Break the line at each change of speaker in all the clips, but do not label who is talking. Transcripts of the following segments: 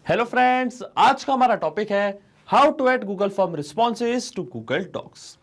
Hello friends, आज का हमारा टॉपिक है how to add Google form responses to Google docs.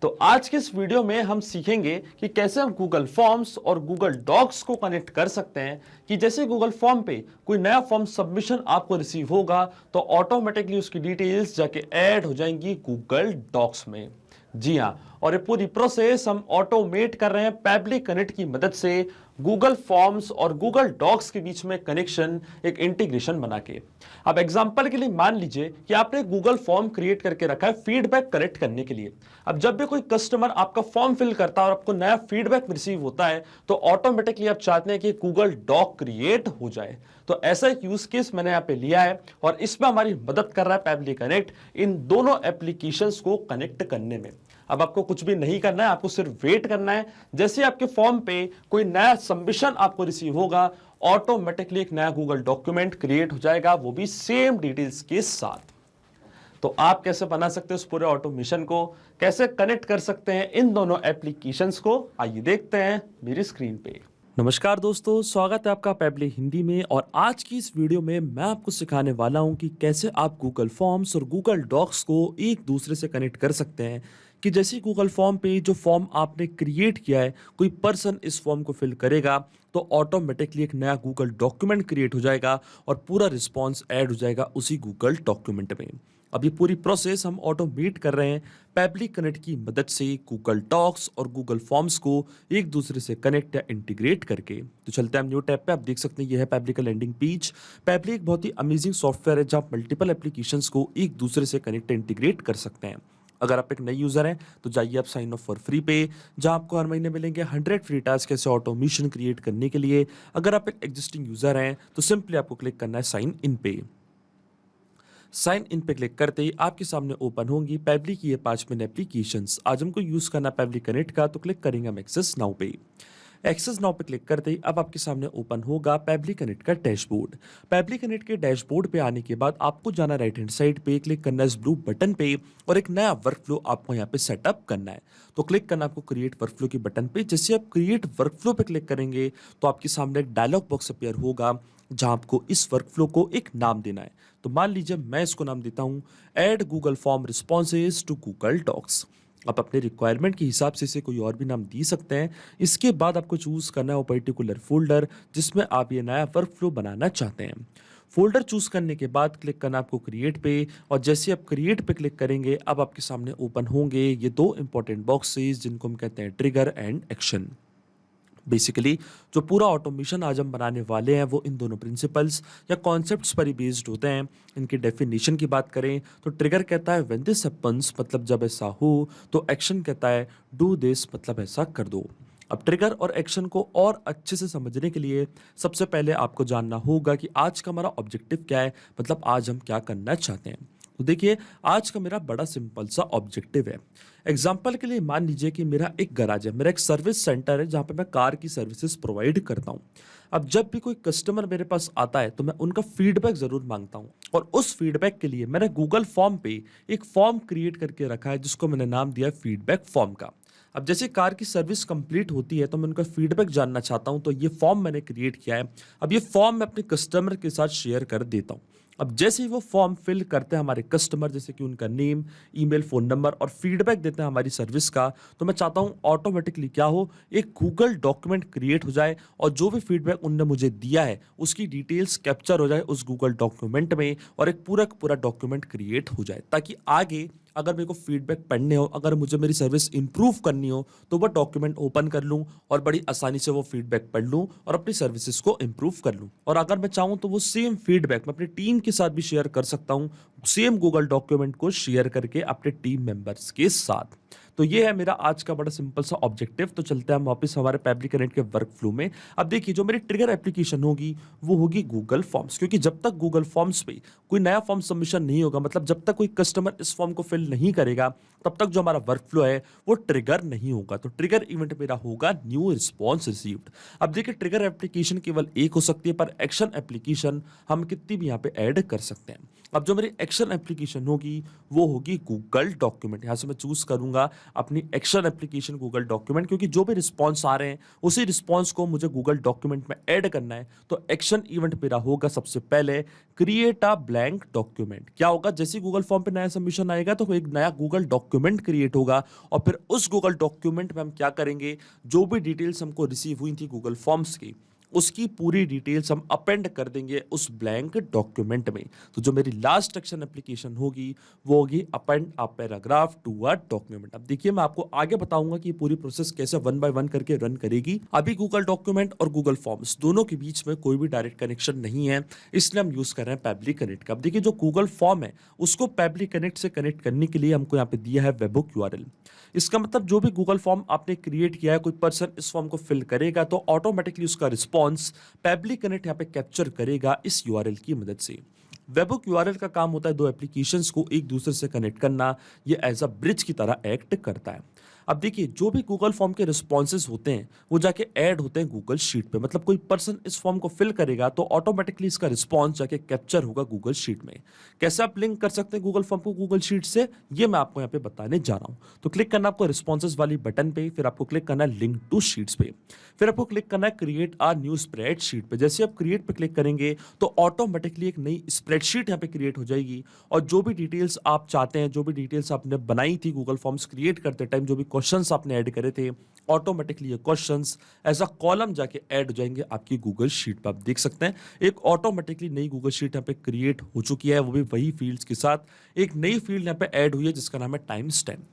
तो आज के इस वीडियो में हम सीखेंगे कि कैसे हम गूगल फॉर्म्स और गूगल डॉक्स को कनेक्ट कर सकते हैं कि जैसे गूगल फॉर्म पे कोई नया फॉर्म सबमिशन आपको रिसीव होगा तो ऑटोमेटिकली उसकी डिटेल्स जाके ऐड हो जाएंगी गूगल डॉक्स में। जी हाँ, और ये पूरी प्रोसेस हम ऑटोमेट कर रहे हैं पैबली कनेक्ट की मदद से गूगल फॉर्म्स और गूगल डॉक्स के बीच में कनेक्शन, एक इंटीग्रेशन बना के। अब एग्जांपल के लिए मान लीजिए कि आपने गूगल फॉर्म क्रिएट करके रखा है फीडबैक कलेक्ट करने के लिए। अब जब भी कोई कस्टमर आपका फॉर्म फिल करता है और आपको नया फीडबैक रिसीव होता है तो ऑटोमेटिकली आप चाहते हैं कि गूगल डॉक क्रिएट हो जाए। तो ऐसा एक यूज केस मैंने यहाँ पे लिया है और इसमें हमारी मदद कर रहा है पैबली कनेक्ट इन दोनों एप्लीकेशंस को कनेक्ट करने में। अब आपको कुछ भी नहीं करना है, आपको सिर्फ वेट करना है। जैसे आपके फॉर्म पे कोई नया सबमिशन आपको रिसीव होगा ऑटोमेटिकली एक नया गूगल डॉक्यूमेंट क्रिएट हो जाएगा, वो भी सेम डिटेल्स के साथ। तो आप कैसे बना सकते हैं उस पूरे ऑटोमेशन को, कैसे कनेक्ट कर सकते हैं इन दोनों एप्लीकेशंस को, आइए देखते हैं मेरी स्क्रीन पे। नमस्कार दोस्तों, स्वागत है आपका पैबली हिंदी में। और आज की इस वीडियो में मैं आपको सिखाने वाला हूं कि कैसे आप गूगल फॉर्म्स और गूगल डॉक्स को एक दूसरे से कनेक्ट कर सकते हैं। कि जैसे गूगल फॉर्म पे जो फॉर्म आपने क्रिएट किया है, कोई पर्सन इस फॉर्म को फिल करेगा तो ऑटोमेटिकली एक नया गूगल डॉक्यूमेंट क्रिएट हो जाएगा और पूरा रिस्पॉन्स ऐड हो जाएगा उसी गूगल डॉक्यूमेंट में। अब ये पूरी प्रोसेस हम ऑटोमेट कर रहे हैं पैबली कनेक्ट की मदद से गूगल डॉक्स और गूगल फॉर्म्स को एक दूसरे से कनेक्ट या इंटीग्रेट करके। तो चलते हैं हम न्यू टैब पे। आप देख सकते हैं ये है पैबली का लैंडिंग पेज। पैबली एक बहुत ही अमेजिंग सॉफ्टवेयर है जहां आप मल्टीपल एप्लीकेशंस को एक दूसरे से कनेक्ट इंटीग्रेट कर सकते हैं। अगर आप एक नई यूजर हैं तो जाइए आप साइन अप फॉर फ्री पे, जहां आपको हर महीने मिलेंगे 100 फ्री टास्क कैसे ऑटोमेशन क्रिएट करने के लिए। अगर आप एक एग्जिस्टिंग यूजर हैं तो सिंपली आपको क्लिक करना है साइन इन पे। साइन इन पे क्लिक करते ही आपके सामने ओपन होंगी पैबली की ये 5 मेन एप्लीकेशंस। आज हमको यूज करना पैबली कनेक्ट का, तो क्लिक करेंगे हम एक्सेस नाउ पे। एक्सेस नाउ पे क्लिक करते ही अब आपके सामने ओपन होगा पैबली कनेक्ट का डैशबोर्ड। पैबली कनेक्ट के डैशबोर्ड पे आने के बाद आपको जाना राइट हैंड साइड पे, क्लिक करना है इस ब्लू बटन पे और एक नया वर्कफ्लो आपको यहाँ पे सेटअप करना है। तो क्लिक करना आपको क्रिएट वर्कफ्लो के बटन पे। जैसे आप क्रिएट वर्कफ्लो पे क्लिक करेंगे तो आपके सामने एक डायलॉग बॉक्स अपीयर होगा जहां आपको इस वर्कफ्लो को एक नाम देना है। तो मान लीजिए मैं इसको नाम देता हूं add Google form responses to Google docs. आप अपने रिक्वायरमेंट के हिसाब से इसे कोई और भी नाम दे सकते हैं। इसके बाद आपको चूज करना है वो पर्टिकुलर फोल्डर जिसमें आप ये नया वर्कफ्लो बनाना चाहते हैं। फोल्डर चूज करने के बाद क्लिक करना आपको क्रिएट पे, और जैसे आप क्रिएट पे क्लिक करेंगे अब आपके सामने ओपन होंगे ये दो इंपॉर्टेंट बॉक्सेस जिनको हम कहते हैं ट्रिगर एंड एक्शन। बेसिकली जो पूरा ऑटोमेशन आज हम बनाने वाले हैं वो इन दोनों प्रिंसिपल्स या कॉन्सेप्ट्स पर ही बेस्ड होते हैं। इनकी डेफिनेशन की बात करें तो ट्रिगर कहता है व्हेन दिस हैपेंस, मतलब जब ऐसा हो। तो एक्शन कहता है डू दिस, मतलब ऐसा कर दो। अब ट्रिगर और एक्शन को और अच्छे से समझने के लिए सबसे पहले आपको जानना होगा कि आज का हमारा ऑब्जेक्टिव क्या है, मतलब आज हम क्या करना चाहते हैं। तो देखिए आज का मेरा बड़ा सिंपल सा ऑब्जेक्टिव है। एग्जाम्पल के लिए मान लीजिए कि मेरा एक गैराज है, मेरा एक सर्विस सेंटर है जहाँ पे मैं कार की सर्विसेज प्रोवाइड करता हूँ। अब जब भी कोई कस्टमर मेरे पास आता है तो मैं उनका फीडबैक जरूर मांगता हूँ, और उस फीडबैक के लिए मैंने गूगल फॉर्म पे एक फॉर्म क्रिएट करके रखा है जिसको मैंने नाम दिया फीडबैक फॉर्म का। अब जैसे कार की सर्विस कंप्लीट होती है तो मैं उनका फीडबैक जानना चाहता हूं, तो ये फॉर्म मैंने क्रिएट किया है। अब ये फॉर्म मैं अपने कस्टमर के साथ शेयर कर देता हूं। अब जैसे ही वो फॉर्म फिल करते हैं हमारे कस्टमर, जैसे कि उनका नेम, ईमेल, फोन नंबर और फीडबैक देते हैं हमारी सर्विस का, तो मैं चाहता हूं ऑटोमेटिकली क्या हो, एक गूगल डॉक्यूमेंट क्रिएट हो जाए और जो भी फीडबैक उनने मुझे दिया है उसकी डिटेल्स कैप्चर हो जाए उस गूगल डॉक्यूमेंट में और एक पूरा का पूरा डॉक्यूमेंट क्रिएट हो जाए, ताकि आगे अगर मेरे को फीडबैक पढ़ने हो, अगर मुझे मेरी सर्विस इंप्रूव करनी हो तो वो डॉक्यूमेंट ओपन कर लूँ और बड़ी आसानी से वो फीडबैक पढ़ लूँ और अपनी सर्विसेज को इंप्रूव कर लूँ। और अगर मैं चाहूँ तो वो सेम फीडबैक मैं अपनी टीम के साथ भी शेयर कर सकता हूँ, सेम गूगल डॉक्यूमेंट को शेयर करके अपने टीम मेंबर्स के साथ। तो ये है मेरा आज का बड़ा सिंपल सा ऑब्जेक्टिव। तो चलते हैं हम वापस हमारे पैबली कनेक्ट के वर्क फ्लो में। अब देखिए जो मेरी ट्रिगर एप्लीकेशन होगी वो होगी गूगल फॉर्म्स, क्योंकि जब तक गूगल फॉर्म्स पे कोई नया फॉर्म सबमिशन नहीं होगा, मतलब जब तक कोई कस्टमर इस फॉर्म को फिल नहीं करेगा, तब तक जो हमारा वर्क फ्लो है वो ट्रिगर नहीं होगा। तो ट्रिगर इवेंट मेरा होगा न्यू रिस्पॉन्स रिसीव्ड। अब देखिए ट्रिगर एप्लीकेशन केवल एक हो सकती है, पर एक्शन एप्लीकेशन हम कितनी भी यहाँ पे ऐड कर सकते हैं। अब जो मेरी एक्शन एप्लीकेशन होगी वो होगी गूगल डॉक्यूमेंट। यहाँ से मैं चूज करूंगा अपनी एक्शन एप्लीकेशन गूगल डॉक्यूमेंट, क्योंकि जो भी रिस्पॉन्स आ रहे हैं उसी रिस्पॉन्स को मुझे गूगल डॉक्यूमेंट में ऐड करना है। तो एक्शन इवेंट मेरा होगा सबसे पहले क्रिएट अ ब्लैंक डॉक्यूमेंट। क्या होगा, जैसे गूगल फॉर्म पे नया सबमिशन आएगा तो एक नया गूगल डॉक्यूमेंट क्रिएट होगा और फिर उस गूगल डॉक्यूमेंट में हम क्या करेंगे, जो भी डिटेल्स हमको रिसीव हुई थी गूगल फॉर्म्स की उसकी पूरी डिटेल्स हम अपेंड कर देंगे उस ब्लैंक डॉक्यूमेंट में। तो जो मेरी लास्ट एक्शन एप्लीकेशन होगी वो होगी append a paragraph to a document. अब देखिए मैं आपको आगे बताऊंगा कि ये पूरी प्रोसेस कैसे वन बाय वन करके रन करेगी। अभी गूगल डॉक्यूमेंट और गूगल फॉर्म्स दोनों के बीच में कोई भी डायरेक्ट कनेक्शन नहीं है, इसलिए हम यूज कर रहे हैं पैबली कनेक्ट का। अब देखिए जो गूगल फॉर्म है उसको पैबली कनेक्ट से कनेक्ट करने के लिए हमको यहाँ पे दिया है वेबहुक यूआरएल। इसका मतलब जो भी गूगल फॉर्म आपने क्रिएट किया है, कोई पर्सन इस फॉर्म को फिल करेगा तो ऑटोमेटिकली उसका रिस्पॉन्स पैबली कनेक्ट यहाँ पे कैप्चर करेगा इस यूआरएल की मदद से। वेबहुक यूआरएल का काम होता है दो एप्लीकेशंस को एक दूसरे से कनेक्ट करना, ये एज अ ब्रिज की तरह एक्ट करता है। अब देखिए जो भी गूगल फॉर्म के रिस्पॉन्सेज होते हैं वो जाके ऐड होते हैं गूगल शीट पे। मतलब कोई पर्सन इस फॉर्म को फिल करेगा तो ऑटोमेटिकली इसका रिस्पॉन्स जाके कैप्चर होगा गूगल शीट में। कैसे आप लिंक कर सकते हैं गूगल फॉर्म को गूगल शीट से, ये मैं आपको यहाँ पे बताने जा रहा हूँ। तो क्लिक करना आपको रिस्पॉन्सेज वाली बटन पे, फिर आपको क्लिक करना है लिंक टू शीट्स पे, फिर आपको क्लिक करना है क्रिएट आ न्यू स्प्रेडशीट पे। जैसे आप क्रिएट पे क्लिक करेंगे तो ऑटोमेटिकली एक नई स्प्रेडशीट यहाँ पे क्रिएट हो जाएगी और जो भी डिटेल्स आप चाहते हैं, जो भी डिटेल्स आपने बनाई थी गूगल फॉर्म्स क्रिएट करते टाइम, जो भी क्वेश्चंस आपने ऐड करे थे, ऑटोमेटिकली ये क्वेश्चंस एज अ कॉलम जाके ऐड हो जाएंगे आपकी गूगल शीट पर। आप देख सकते हैं एक ऑटोमेटिकली नई गूगल शीट यहाँ पे क्रिएट हो चुकी है, वो भी वही फील्ड्स के साथ। एक नई फील्ड यहाँ पे ऐड हुई है जिसका नाम है टाइम स्टैम्प।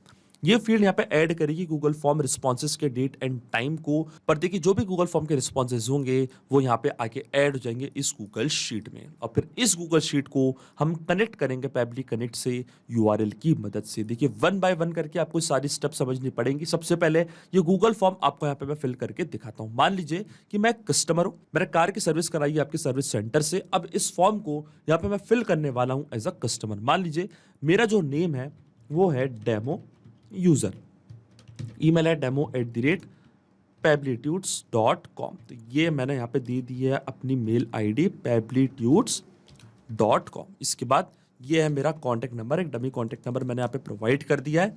ये फील्ड यहाँ पे ऐड करेगी गूगल फॉर्म रिस्पॉन्सेज के डेट एंड टाइम को। पर देखिए जो भी गूगल फॉर्म के रिस्पॉन्सेज होंगे वो यहाँ पे आके ऐड हो जाएंगे इस गूगल शीट में और फिर इस गूगल शीट को हम कनेक्ट करेंगे पैबली कनेक्ट से यूआरएल की मदद से। देखिए वन बाय वन करके आपको सारी स्टेप समझनी पड़ेंगी। सबसे पहले ये गूगल फॉर्म आपको यहाँ पे मैं फिल करके दिखाता हूँ। मान लीजिए कि मैं कस्टमर हूँ, मैंने कार की सर्विस कराई है आपके सर्विस सेंटर से। अब इस फॉर्म को यहाँ पे मैं फिल करने वाला हूँ एज अ कस्टमर। मान लीजिए मेरा जो नेम है वो है डेमो यूजर, ईमेल है demo@pablitudes.com। तो ये मैंने यहाँ पे दे दी है अपनी मेल आईडी pablitudes.com। इसके बाद ये है मेरा कॉन्टैक्ट नंबर, एक डमी कॉन्टैक्ट नंबर मैंने यहाँ पे प्रोवाइड कर दिया है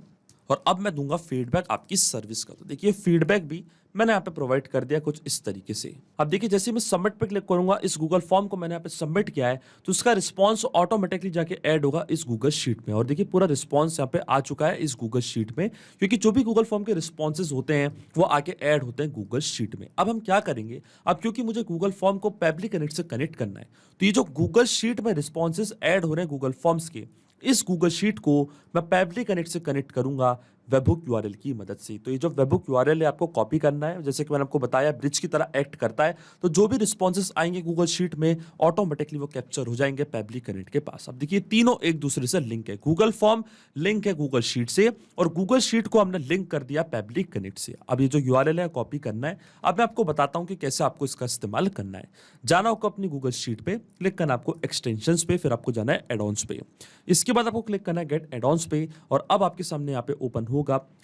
और अब मैं दूंगा फीडबैक आपकी सर्विस का। तो देखिए फीडबैक भी मैंने यहाँ पे प्रोवाइड कर दिया कुछ इस तरीके से। अब देखिए जैसे मैं सबमिट पे क्लिक करूंगा, इस गूगल फॉर्म को मैंने यहाँ पे सबमिट किया है तो उसका रिस्पांस ऑटोमेटिकली जाके ऐड होगा इस गूगल शीट में। और देखिए पूरा रिस्पांस यहाँ पे आ चुका है इस गूगल शीट में, क्योंकि जो भी गूगल फॉर्म के रिस्पॉन्सेज होते हैं वो आके ऐड होते हैं गूगल शीट में। अब हम क्या करेंगे, अब क्योंकि मुझे गूगल फॉर्म को पैबली कनेक्ट से कनेक्ट करना है तो ये जो गूगल शीट में रिस्पॉन्सेज ऐड हो रहे हैं गूगल फॉर्म्स के, इस गूगल शीट को मैं पैबली कनेक्ट से कनेक्ट करूंगा वेबहुक यूआरएल की मदद से। तो ये जो वेबहुक यूआरएल है आपको कॉपी करना है, जैसे कि मैंने आपको बताया ब्रिज की तरह एक्ट करता है। तो जो भी रिस्पॉन्सेज आएंगे गूगल शीट में ऑटोमेटिकली वो कैप्चर हो जाएंगे पैबली कनेक्ट के पास। अब देखिए तीनों एक दूसरे से लिंक है, गूगल फॉर्म लिंक है गूगल शीट से और गूगल शीट को हमने लिंक कर दिया पैबली कनेक्ट से। अब ये जो यूआरएल है कॉपी करना है। अब मैं आपको बताता हूं कि कैसे आपको इसका इस्तेमाल करना है। जाना होगा अपनी गूगल शीट पे, क्लिक करना आपको एक्सटेंशंस पे, फिर आपको जाना है एडॉन्स पे। इसके बाद आपको क्लिक करना है गेट एडॉन्स पे और अब आपके सामने यहाँ पे ओपन होगा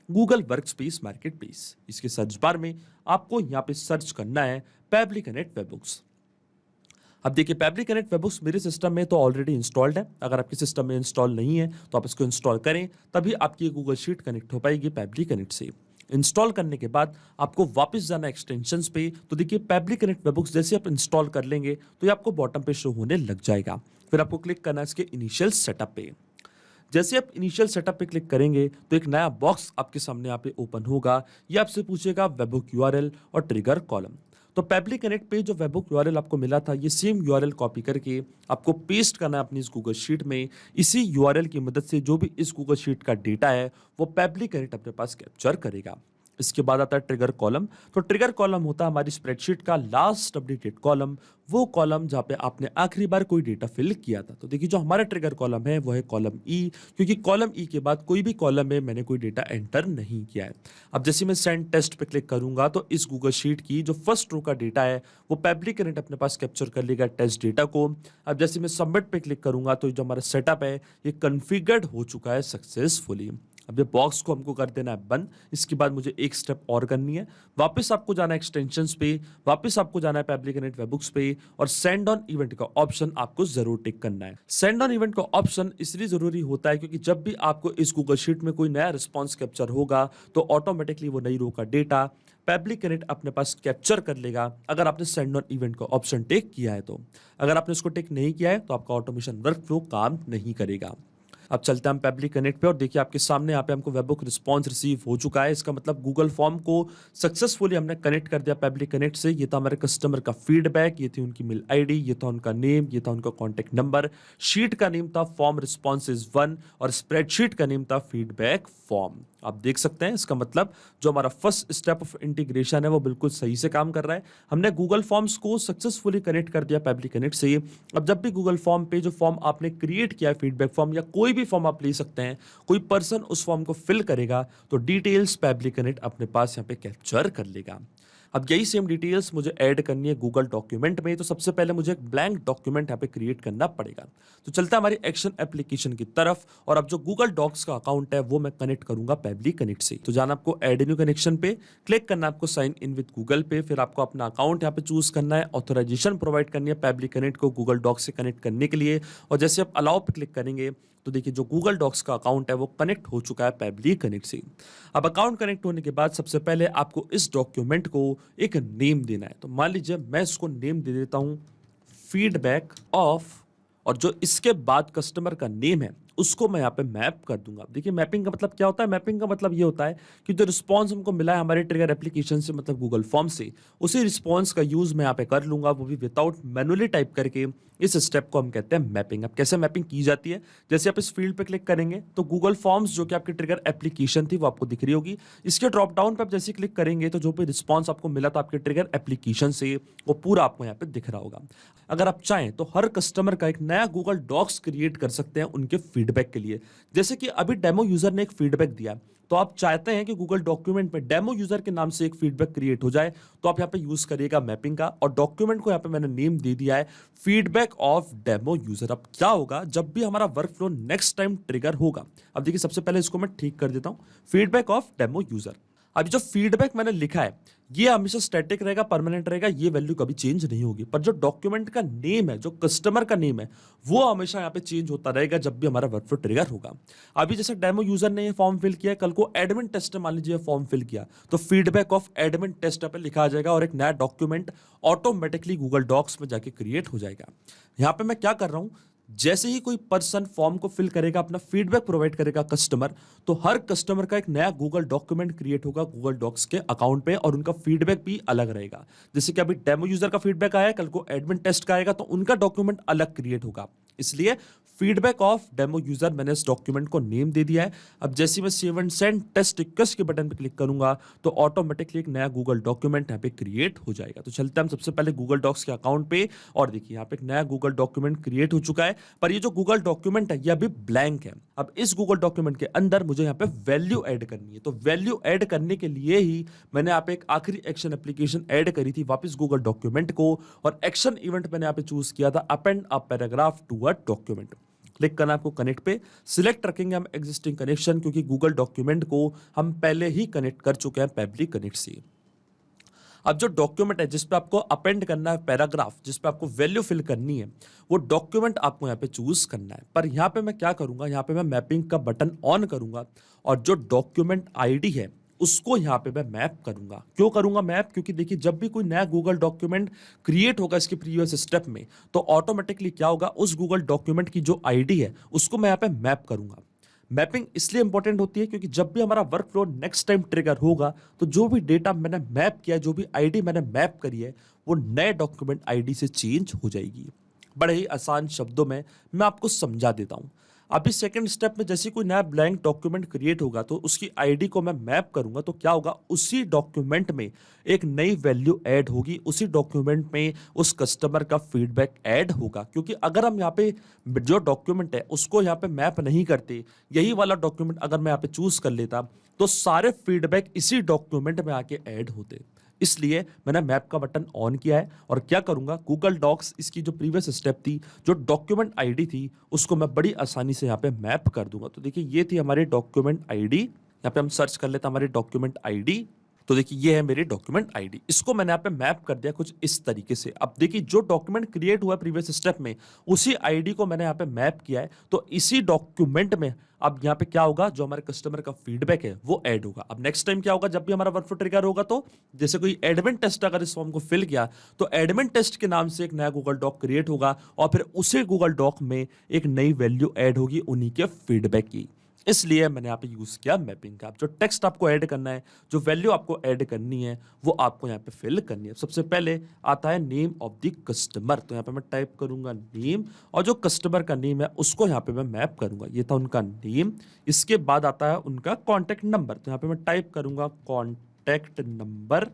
गूगल वर्कस्पेस मार्केटप्लेस। इसके सर्च बार में आपको यहाँ पे सर्च करना है पैबली कनेक्ट वेबहुक्स। अब देखिए पैबली कनेक्ट वेबहुक्स मेरे सिस्टम में तो ऑलरेडी इंस्टॉल्ड है। अगर आपके सिस्टम में इंस्टॉल नहीं है तो आप इसको इंस्टॉल करें, तभी आपकी गूगल शीट कनेक्ट हो पाएगी पैबली कनेक्ट से। इंस्टॉल करने के बाद आपको वापस जाना एक्सटेंशंस पे। तो देखिए पैबली कनेक्ट वेबहुक्स जैसे आप इंस्टॉल कर लेंगे तो ये आपको बॉटम पे शो होने लग जाएगा। फिर आपको क्लिक करना है इसके इनिशियल सेटअप पे। जैसे आप इनिशियल सेटअप पे क्लिक करेंगे तो एक नया बॉक्स आपके सामने यहाँ पे ओपन होगा। ये आपसे पूछेगा वेबहुक यूआरएल और ट्रिगर कॉलम। तो पैबली कनेक्ट पे जो वेबहुक यूआरएल आपको मिला था, ये सेम यूआरएल कॉपी करके आपको पेस्ट करना है अपनी इस गूगल शीट में। इसी यूआरएल की मदद से जो भी इस गूगल शीट का डेटा है वो पैबली कनेक्ट अपने पास कैप्चर करेगा। इसके बाद आता है ट्रिगर कॉलम। तो ट्रिगर कॉलम होता है हमारी स्प्रेडशीट का लास्ट अपडेटेड कॉलम, वो कॉलम जहाँ पे आपने आखिरी बार कोई डेटा फिल किया था। तो देखिए जो हमारा ट्रिगर कॉलम है वो है कॉलम ई, क्योंकि कॉलम ई के बाद कोई भी कॉलम में मैंने कोई डेटा एंटर नहीं किया है। अब जैसे मैं सेंड टेस्ट पे क्लिक करूंगा तो इस गूगल शीट की जो फर्स्ट रो का डेटा है वो पैबली कनेक्ट अपने पास कैप्चर कर लेगा टेस्ट डेटा को। अब जैसे मैं सबमिट पे क्लिक करूंगा तो जो हमारा सेटअप है ये कन्फिगर्ड हो चुका है सक्सेसफुली। अब ये बॉक्स को हमको कर देना है बंद। इसके बाद मुझे एक स्टेप और करनी है, वापस आपको जाना है एक्सटेंशंस पे, वापस आपको जाना है पेबली कनेक्ट वेबबुक्स पे और सेंड ऑन इवेंट का ऑप्शन आपको जरूर टिक करना है। सेंड ऑन इवेंट का ऑप्शन इसलिए जरूरी होता है क्योंकि जब भी आपको इस गूगल शीट में कोई नया रिस्पॉन्स कैप्चर होगा तो ऑटोमेटिकली वो नई रो का डेटा पेबली कनेक्ट अपने पास कैप्चर कर लेगा, अगर आपने सेंड ऑन इवेंट का ऑप्शन टिक किया है तो। अगर आपने उसको टिक नहीं किया है तो आपका ऑटोमेशन वर्कफ्लो काम नहीं करेगा। अब चलते हैं हम पेबली कनेक्ट पे और देखिए आपके सामने यहाँ पे हमको वेबबुक रिस्पांस रिसीव हो चुका है। इसका मतलब गूगल फॉर्म को सक्सेसफुली हमने कनेक्ट कर दिया पेबली कनेक्ट से। ये था हमारे कस्टमर का फीडबैक, ये थी उनकी मेल आईडी, ये था उनका नेम, ये था उनका कॉन्टैक्ट नंबर। शीट का नेम था फॉर्म रिस्पॉन्सेज 1 और स्प्रेडशीट का नेम था फीडबैक फॉर्म। आप देख सकते हैं इसका मतलब जो हमारा फर्स्ट स्टेप ऑफ इंटीग्रेशन है वो बिल्कुल सही से काम कर रहा है। हमने गूगल फॉर्म्स को सक्सेसफुली कनेक्ट कर दिया पेबली कनेक्ट से। अब जब भी गूगल फॉर्म पे जो फॉर्म आपने क्रिएट किया है, फीडबैक फॉर्म या कोई भी फॉर्म आप ले सकते हैं, कोई पर्सन उस फॉर्म को फिल करेगा तो डिटेल्स पेबली कनेक्ट अपने पास यहाँ पे कैप्चर कर लेगा। अब यही सेम डिटेल्स मुझे ऐड करनी है गूगल डॉक्यूमेंट में, तो सबसे पहले मुझे एक ब्लैंक डॉक्यूमेंट यहाँ पे क्रिएट करना पड़ेगा। तो चलता है हमारी एक्शन एप्लीकेशन की तरफ और अब जो गूगल डॉक्स का अकाउंट है वो मैं कनेक्ट करूंगा पेबली कनेक्ट से। तो जाना आपको ऐड न्यू कनेक्शन पे, क्लिक करना आपको साइन इन विद गूगल पे, फिर आपको अपना अकाउंट यहाँ पे चूज करना है, ऑथराइजेशन प्रोवाइड करनी है पेबली कनेक्ट को गूगल डॉक्स से कनेक्ट करने के लिए। और जैसे आप अलाउ पे क्लिक करेंगे तो देखिए जो गूगल डॉक्स का अकाउंट है वो कनेक्ट हो चुका है पेबली कनेक्ट से। अब अकाउंट कनेक्ट होने के बाद सबसे पहले आपको इस डॉक्यूमेंट को एक नेम देना है। तो मान लीजिए मैं इसको नेम दे देता हूं फीडबैक ऑफ, और जो इसके बाद कस्टमर का नेम है उसको मैं यहाँ पे मैप कर दूंगा। देखिए मैपिंग का मतलब क्या होता है, मैपिंग का मतलब ये होता है कि जो रिस्पांस हमको मिला है हमारे ट्रिगर एप्लीकेशन से, मतलब गूगल फॉर्म से, उसी रिस्पांस का यूज मैं यहाँ पे कर लूंगा, वो भी विदाउट मैनुअली टाइप करके। इस स्टेप को हम कहते हैं मैपिंग। अब कैसे मैपिंग की जाती है, जैसे आप इस फील्ड पे क्लिक करेंगे तो गूगल फॉर्म्स जो कि आपकी ट्रिगर एप्लीकेशन थी वो आपको दिख रही होगी। इसके ड्रॉप डाउन पे आप जैसे क्लिक करेंगे तो जो भी रिस्पांस आपको मिला था आपके ट्रिगर एप्लीकेशन से वो पूरा आपको यहाँ पे दिख रहा होगा। अगर आप चाहें तो हर कस्टमर का एक नया गूगल डॉक्स क्रिएट कर सकते हैं उनके फीडबैक के लिए। जैसे कि अभी डेमो यूजर ने एक फीडबैक दिया, तो आप चाहते हैं कि गूगल डॉक्यूमेंट में डेमो यूजर के नाम से एक फीडबैक क्रिएट हो जाए, तो आप यहाँ पे यूज करिएगा मैपिंग का। और डॉक्यूमेंट को यहाँ पे मैंने नेम दे दिया है फीडबैक ऑफ डेमो यूजर। अब क्या होगा जब भी हमारा work flow next time trigger होगा, अब देखिए सबसे पहले इसको मैं ठीक कर देता हूं, फीडबैक ऑफ डेमो यूजर। अब जो फीडबैक मैंने लिखा है ये हमेशा स्टैटिक रहेगा, परमानेंट रहेगा, ये वैल्यू कभी चेंज नहीं होगी। पर जो डॉक्यूमेंट का नेम है, जो कस्टमर का नेम है, वो हमेशा यहाँ पे चेंज होता रहेगा जब भी हमारा वर्कफ्लो ट्रिगर होगा। अभी जैसे डेमो यूजर ने ये फॉर्म फिल किया, कल को एडमिन टेस्ट मान लीजिए फॉर्म फिल किया, तो फीडबैक ऑफ एडमिन टेस्ट पे लिखा आ जाएगा और एक नया डॉक्यूमेंट ऑटोमेटिकली गूगल डॉक्स में जाके क्रिएट हो जाएगा। यहाँ पे मैं क्या कर रहा हूँ, जैसे ही कोई पर्सन फॉर्म को फिल करेगा, अपना फीडबैक प्रोवाइड करेगा कस्टमर, तो हर कस्टमर का एक नया गूगल डॉक्यूमेंट क्रिएट होगा गूगल डॉक्स के अकाउंट पे और उनका फीडबैक भी अलग रहेगा। जैसे कि अभी डेमो यूजर का फीडबैक आया, कल को एडमिन टेस्ट का आएगा तो उनका डॉक्यूमेंट अलग क्रिएट होगा। इसलिए फीडबैक ऑफ डेमो यूजर मैंने इस डॉक्यूमेंट को नेम दे दिया है। अब जैसे मैं save and send test request के बटन पे क्लिक करूंगा तो ऑटोमेटिकली एक नया गूगल डॉक्यूमेंट यहाँ पे क्रिएट हो जाएगा। तो चलते हैं हम सबसे पहले गूगल डॉक्स के अकाउंट पे और देखिए यहाँ पे एक नया गूगल डॉक्यूमेंट क्रिएट हो चुका है। पर ये जो गूगल डॉक्यूमेंट है ये अभी ब्लैंक है। अब इस गूगल डॉक्यूमेंट के अंदर मुझे यहाँ पे वैल्यू ऐड करनी है, तो वैल्यू ऐड करने के लिए ही मैंने यहाँ पे एक आखिरी एक्शन एप्लीकेशन ऐड करी थी वापस गूगल डॉक्यूमेंट को, और एक्शन इवेंट मैंने यहाँ पे चूज किया था append a paragraph to a document. Click करना आपको कनेक्ट पे, सिलेक्ट रखेंगे हम एग्जिस्टिंग कनेक्शन क्योंकि गूगल डॉक्यूमेंट को हम पहले ही कनेक्ट कर चुके हैं पेबली कनेक्ट से। अब जो डॉक्यूमेंट है जिस पे आपको अपेंड करना है पैराग्राफ, जिस पे आपको वैल्यू फिल करनी है, वो डॉक्यूमेंट आपको यहाँ पे चूज करना है। पर यहाँ पे मैं क्या करूंगा, यहाँ पे मैं मैपिंग का बटन ऑन करूंगा और जो डॉक्यूमेंट आईडी है उसको यहाँ पे मैं मैप करूंगा। क्यों करूंगा मैप, क्योंकि देखिए जब भी कोई नया गूगल डॉक्यूमेंट क्रिएट होगा इसके प्रीवियस स्टेप में, तो ऑटोमेटिकली क्या होगा, उस गूगल डॉक्यूमेंट की जो आईडी है उसको मैं यहाँ पे मैप करूंगा। मैपिंग इसलिए इंपॉर्टेंट होती है क्योंकि जब भी हमारा work flow next time trigger होगा तो जो भी डेटा मैंने मैप किया है, जो भी आईडी मैंने मैप करी है, वो नए डॉक्यूमेंट आईडी से चेंज हो जाएगी। बड़े ही आसान शब्दों में मैं आपको समझा देता हूं। अभी सेकंड स्टेप में जैसे कोई नया ब्लैंक डॉक्यूमेंट क्रिएट होगा तो उसकी आईडी को मैं मैप करूंगा, तो क्या होगा, उसी डॉक्यूमेंट में एक नई वैल्यू ऐड होगी, उसी डॉक्यूमेंट में उस कस्टमर का फीडबैक ऐड होगा। क्योंकि अगर हम यहाँ पे जो डॉक्यूमेंट है उसको यहाँ पे मैप नहीं करते, यही वाला डॉक्यूमेंट अगर मैं यहाँ पे चूज कर लेता, तो सारे फीडबैक इसी डॉक्यूमेंट में आके ऐड होते। इसलिए मैंने मैप का बटन ऑन किया है और क्या करूंगा, गूगल डॉक्स इसकी जो प्रीवियस स्टेप थी, जो डॉक्यूमेंट आईडी थी, उसको मैं बड़ी आसानी से यहाँ पे मैप कर दूंगा। तो देखिए ये थी हमारी डॉक्यूमेंट आईडी, यहाँ पे हम सर्च कर लेते हैं हमारी डॉक्यूमेंट आईडी। तो देखिए ये है मेरी डॉक्यूमेंट आईडी, इसको मैंने यहाँ पे मैप कर दिया कुछ इस तरीके से। अब देखिए जो डॉक्यूमेंट क्रिएट हुआ प्रीवियस स्टेप में, उसी आईडी को मैंने यहाँ पे मैप किया है। तो इसी डॉक्यूमेंट में अब यहाँ पे क्या होगा, जो हमारे कस्टमर का फीडबैक है वो ऐड होगा। अब नेक्स्ट टाइम क्या होगा, जब भी हमारा वर्कफ्लो ट्रिगर होगा, तो जैसे कोई एडमिन टेस्ट अगर इस फॉर्म को फिल किया, तो एडमिन टेस्ट के नाम से एक नया गूगल डॉक क्रिएट होगा और फिर उसी गूगल डॉक में एक नई वैल्यू ऐड होगी उन्हीं के फीडबैक की। इसलिए मैंने यहाँ पे यूज किया मैपिंग का। जो टेक्स्ट आपको ऐड करना है, जो वैल्यू आपको ऐड करनी है, वो आपको यहाँ पे फिल करनी है। सबसे पहले आता है नेम ऑफ द कस्टमर, तो यहाँ पे मैं टाइप करूंगा नेम, और जो कस्टमर का नेम है उसको यहाँ पे मैं मैप करूंगा। ये था उनका नेम। इसके बाद आता है उनका कॉन्टैक्ट नंबर, तो यहाँ पे मैं टाइप करूंगा कॉन्टैक्ट नंबर,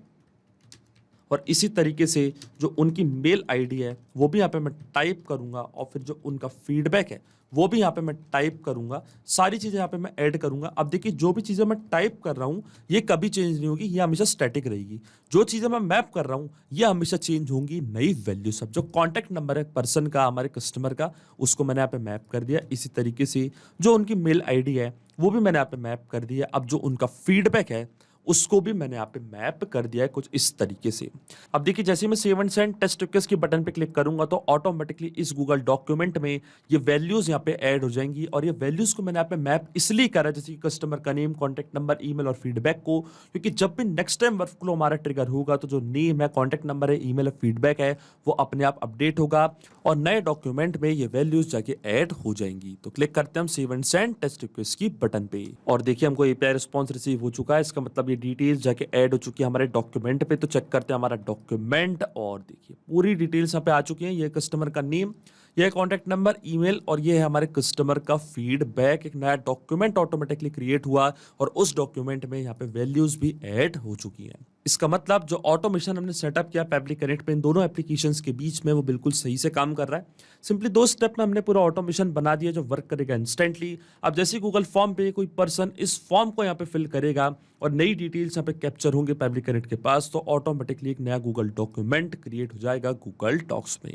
और इसी तरीके से जो उनकी मेल आईडी है वो भी यहाँ पे मैं टाइप करूंगा, और फिर जो उनका फीडबैक है वो भी यहाँ पे मैं टाइप करूंगा। सारी चीजें यहाँ पे मैं ऐड करूंगा। अब देखिए जो भी चीजें मैं टाइप कर रहा हूँ ये कभी चेंज नहीं होगी, ये हमेशा स्टैटिक रहेगी। जो चीजें मैं मैप कर रहा हूँ ये हमेशा चेंज होंगी, नई वैल्यू सब। जो कॉन्टैक्ट नंबर है पर्सन का, हमारे कस्टमर का, उसको मैंने यहाँ पे मैप कर दिया। इसी तरीके से जो उनकी मेल आईडी है वो भी मैंने यहाँ पे मैप कर दिया। अब जो उनका फीडबैक है उसको भी मैंने यहाँ पे मैप कर दिया है कुछ इस तरीके से। अब देखिए जैसे मैं save and send test request के बटन पे क्लिक करूंगा तो ऑटोमेटिकली इस गूगल डॉक्यूमेंट में ये वैल्यूज यहाँ पे ऐड हो जाएंगी। और ये वैल्यूज को मैंने यहाँ पे मैप इसलिए करा, जैसे कि कस्टमर का नेम, कॉन्टैक्ट नंबर, ईमेल और फीडबैक को, क्योंकि जब भी नेक्स्ट टाइम वर्कफ्लो हमारा ट्रिगर होगा तो जो नेम है, कॉन्टैक्ट नंबर है, ईमेल और फीडबैक है, वो अपने आप अपडेट होगा और नए डॉक्यूमेंट में ये वैल्यूज जाके ऐड हो जाएंगी। तो क्लिक करते हैं हम save and send test request की बटन पे, और देखिए हमको एपीआई रिस्पॉन्स रिसीव हो चुका है। इसका मतलब ये डिटेल्स जाके ऐड हो चुकी है हमारे डॉक्यूमेंट पे। तो चेक करते हैं हमारा डॉक्यूमेंट, और देखिए पूरी डिटेल्स यहाँ पे आ चुकी हैं। ये कस्टमर का नेम, ये कॉन्टैक्ट नंबर, ईमेल, और ये है हमारे कस्टमर का फीडबैक। एक नया डॉक्यूमेंट ऑटोमेटिकली क्रिएट हुआ और उस डॉक्यूमेंट में यहाँ पे वैल्यूज भी ऐड हो चुकी हैं। इसका मतलब जो ऑटोमेशन हमने सेटअप किया पेबली कनेक्ट पे इन दोनों एप्लीकेशंस के बीच में, वो बिल्कुल सही से काम कर रहा है। सिंपली 2 स्टेप में हमने पूरा ऑटोमेशन बना दिया जो वर्क करेगा इंस्टेंटली। अब जैसे गूगल फॉर्म पे कोई पर्सन इस फॉर्म को यहाँ पे फिल करेगा और नई डिटेल्स यहाँ पे कैप्चर होंगे पेबली कनेक्ट के पास, तो ऑटोमेटिकली एक नया गूगल डॉक्यूमेंट क्रिएट हो जाएगा गूगल डॉक्स में।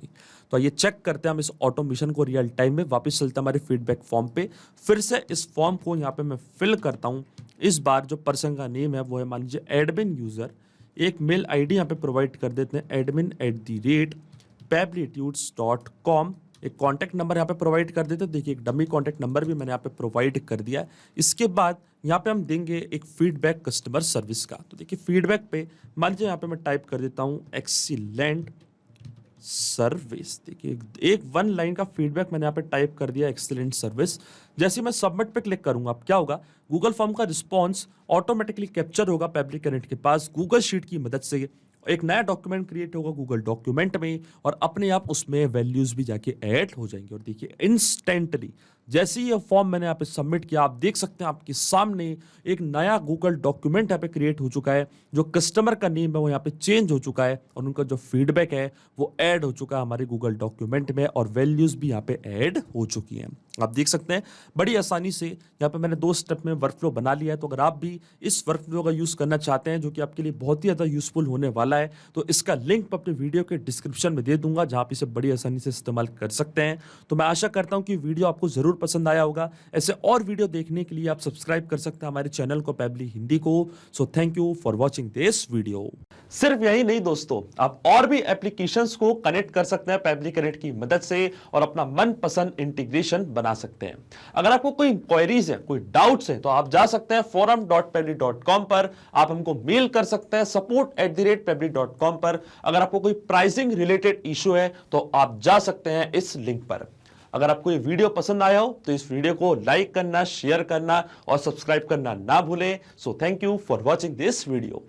तो ये चेक करते हैं हम इस ऑटोमेशन को रियल टाइम में। वापस चलते हैं हमारे फीडबैक फॉर्म पे, फिर से इस फॉर्म को यहाँ पे मैं फिल करता हूँ। इस बार जो पर्सन का नेम है वो है, मान लीजिए एडमिन यूजर। एक मेल आईडी यहाँ पे प्रोवाइड कर देते हैं admin@pablitudes.com। एक कॉन्टैक्ट नंबर यहाँ पे प्रोवाइड कर देते हैं। देखिए एक डमी कॉन्टैक्ट नंबर भी मैंने यहाँ पे प्रोवाइड कर दिया है। इसके बाद यहाँ पे हम देंगे एक फीडबैक कस्टमर सर्विस का। तो देखिए फीडबैक पे मान लीजिए यहाँ पे मैं टाइप कर देता हूँ एक्सीलेंट सर्विस। देखिए एक 1 लाइन का फीडबैक मैंने यहाँ पे टाइप कर दिया, एक्सीलेंट सर्विस। जैसे मैं सबमिट पे क्लिक करूंगा, अब क्या होगा, गूगल फॉर्म का रिस्पॉन्स ऑटोमेटिकली कैप्चर होगा पेबली कनेक्ट के पास गूगल शीट की मदद से। एक नया डॉक्यूमेंट क्रिएट होगा गूगल डॉक्यूमेंट में और अपने आप उसमें वैल्यूज भी जाके ऐड हो जाएंगे। और देखिए इंस्टेंटली जैसे ही ये फॉर्म मैंने यहाँ पे सबमिट किया, आप देख सकते हैं आपके सामने एक नया गूगल डॉक्यूमेंट यहाँ पे क्रिएट हो चुका है। जो कस्टमर का नेम है वो यहाँ पे चेंज हो चुका है और उनका जो फीडबैक है वो ऐड हो चुका है हमारे गूगल डॉक्यूमेंट में, और वैल्यूज भी यहाँ पे ऐड हो चुकी हैं। आप देख सकते हैं बड़ी आसानी से यहाँ पे मैंने 2 स्टेप में वर्कफ्लो बना लिया है। तो अगर आप भी इस वर्कफ्लो का यूज करना चाहते हैं, जो कि आपके लिए बहुत ही ज्यादा यूजफुल होने वाला है, तो इसका लिंक मैं अपने वीडियो के डिस्क्रिप्शन में दे दूंगा, जहां पे इसे बड़ी आसानी से इस्तेमाल कर सकते हैं। तो मैं आशा करता हूं कि वीडियो आपको जरूर पसंद आया होगा। ऐसे और वीडियो देखने के लिए आप सब्सक्राइब कर सकते हैं हमारे चैनल को, पेबली हिंदी को। So thank you for watching this video. सिर्फ यही नहीं दोस्तों, आप और भी एप्लीकेशंस को कनेक्ट कर सकते हैं पेबली कनेक्ट की मदद से और अपना मनपसंद इंटीग्रेशन बना सकते हैं। अगर आपको कोई इंक्वायरीज है, कोई डाउट्स है, तो आप जा सकते हैं forum.pebly.com पर। आप हमको मेल कर सकते हैं support@pebly.com पर। अगर आपको कोई प्राइसिंग रिलेटेड इशू है तो आप जा सकते हैं इस लिंक पर। अगर आपको ये वीडियो पसंद आया हो तो इस वीडियो को लाइक करना, शेयर करना और सब्सक्राइब करना ना भूलें। So thank you for watching this video.